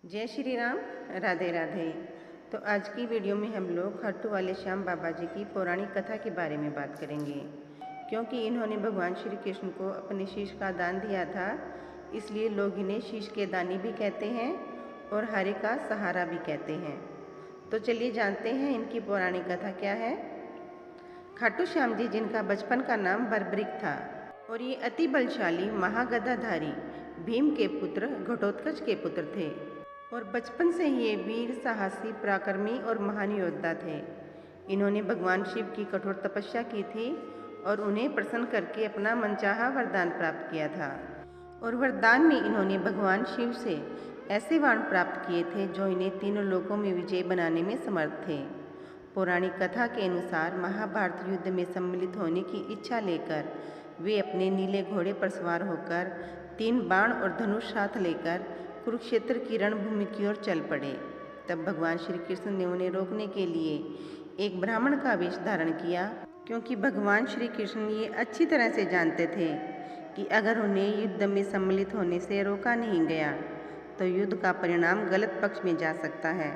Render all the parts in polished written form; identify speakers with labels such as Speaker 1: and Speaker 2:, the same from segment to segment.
Speaker 1: जय श्री राम, राधे राधे। तो आज की वीडियो में हम लोग खाटू वाले श्याम बाबा जी की पौराणिक कथा के बारे में बात करेंगे। क्योंकि इन्होंने भगवान श्री कृष्ण को अपने शीश का दान दिया था, इसलिए लोग इन्हें शीश के दानी भी कहते हैं और हारे का सहारा भी कहते हैं। तो चलिए जानते हैं इनकी पौराणिक कथा क्या है। खाटू श्याम जी, जिनका बचपन का नाम बर्बरिक था और ये अति बलशाली महागदाधारी भीम के पुत्र घटोत्कच के पुत्र थे और बचपन से ही ये वीर, साहसी, पराक्रमी और महान योद्धा थे। इन्होंने भगवान शिव की कठोर तपस्या की थी और उन्हें प्रसन्न करके अपना मनचाहा वरदान प्राप्त किया था। और वरदान में इन्होंने भगवान शिव से ऐसे वाण प्राप्त किए थे जो इन्हें तीनों लोकों में विजय बनाने में समर्थ थे। पौराणिक कथा के अनुसार महाभारत युद्ध में सम्मिलित होने की इच्छा लेकर वे अपने नीले घोड़े पर सवार होकर 3 बाण और धनुष साथ लेकर कुरुक्षेत्र की रणभूमि की ओर चल पड़े। तब भगवान श्री कृष्ण ने उन्हें रोकने के लिए एक ब्राह्मण का वेश धारण किया, क्योंकि भगवान श्री कृष्ण ये अच्छी तरह से जानते थे कि अगर उन्हें युद्ध में सम्मिलित होने से रोका नहीं गया तो युद्ध का परिणाम गलत पक्ष में जा सकता है।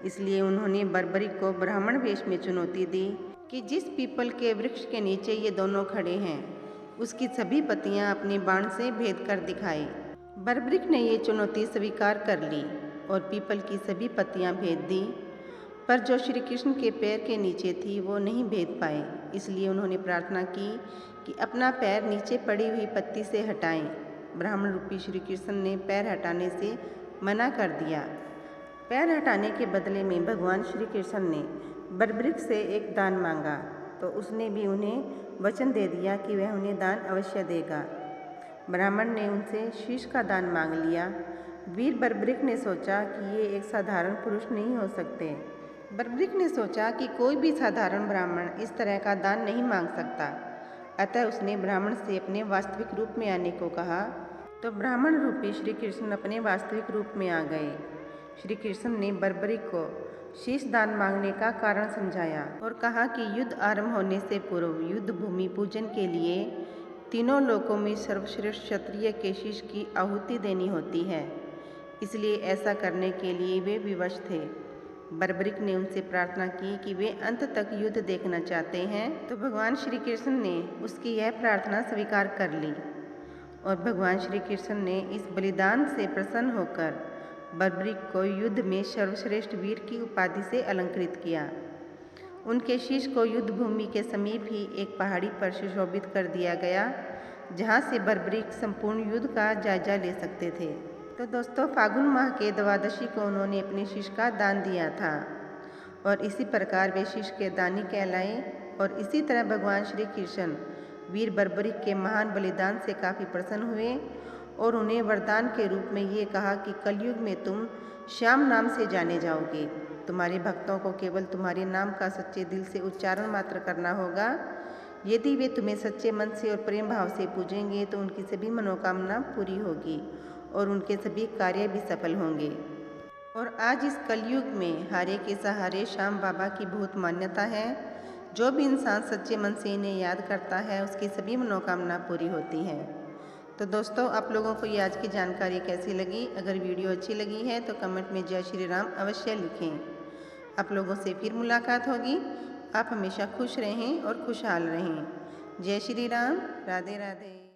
Speaker 1: इसलिए उन्होंने बर्बरिक को ब्राह्मण वेश में चुनौती दी कि जिस पीपल के वृक्ष के नीचे ये दोनों खड़े हैं उसकी सभी पत्तियां अपने बाण से भेद कर दिखाई। बर्बरिक ने ये चुनौती स्वीकार कर ली और पीपल की सभी पत्तियां भेद दी, पर जो श्री कृष्ण के पैर के नीचे थी वो नहीं भेद पाए। इसलिए उन्होंने प्रार्थना की कि अपना पैर नीचे पड़ी हुई पत्ती से हटाएं। ब्राह्मण रूपी श्री कृष्ण ने पैर हटाने से मना कर दिया। पैर हटाने के बदले में भगवान श्री कृष्ण ने बर्बरिक से एक दान मांगा, तो उसने भी उन्हें वचन दे दिया कि वह उन्हें दान अवश्य देगा। ब्राह्मण ने उनसे शीश का दान मांग लिया। वीर बर्बरिक ने सोचा कि ये एक साधारण पुरुष नहीं हो सकते। बर्बरिक ने सोचा कि कोई भी साधारण ब्राह्मण इस तरह का दान नहीं मांग सकता। अतः उसने ब्राह्मण से अपने वास्तविक रूप में आने को कहा। तो ब्राह्मण रूपी श्री कृष्ण अपने वास्तविक रूप में आ गए। श्री कृष्ण ने बर्बरिक को शीश दान मांगने का कारण समझाया और कहा कि युद्ध आरंभ होने से पूर्व युद्ध भूमि पूजन के लिए तीनों लोकों में सर्वश्रेष्ठ क्षत्रिय के शीश की आहुति देनी होती है, इसलिए ऐसा करने के लिए वे विवश थे। बर्बरिक ने उनसे प्रार्थना की कि वे अंत तक युद्ध देखना चाहते हैं, तो भगवान श्री कृष्ण ने उसकी यह प्रार्थना स्वीकार कर ली और भगवान श्री कृष्ण ने इस बलिदान से प्रसन्न होकर बर्बरिक को युद्ध में सर्वश्रेष्ठ वीर की उपाधि से अलंकृत किया। उनके शीश को युद्ध भूमि के समीप ही एक पहाड़ी पर सुशोभित कर दिया गया, जहां से बर्बरिक संपूर्ण युद्ध का जायजा ले सकते थे। तो दोस्तों, फागुन माह के द्वादशी को उन्होंने अपने शीश का दान दिया था और इसी प्रकार वे शीश के दानी कहलाए। और इसी तरह भगवान श्री कृष्ण वीर बर्बरिक के महान बलिदान से काफ़ी प्रसन्न हुए और उन्हें वरदान के रूप में ये कहा कि कलयुग में तुम श्याम नाम से जाने जाओगे। तुम्हारे भक्तों को केवल तुम्हारे नाम का सच्चे दिल से उच्चारण मात्र करना होगा। यदि वे तुम्हें सच्चे मन से और प्रेम भाव से पूजेंगे तो उनकी सभी मनोकामना पूरी होगी और उनके सभी कार्य भी सफल होंगे। और आज इस कलयुग में हारे के सहारे श्याम बाबा की बहुत मान्यता है। जो भी इंसान सच्चे मन से इन्हें याद करता है उसकी सभी मनोकामना पूरी होती है। तो दोस्तों, आप लोगों को ये आज की जानकारी कैसी लगी? अगर वीडियो अच्छी लगी है तो कमेंट में जय श्री राम अवश्य लिखें। आप लोगों से फिर मुलाकात होगी। आप हमेशा खुश रहें और खुशहाल रहें। जय श्री राम, राधे राधे।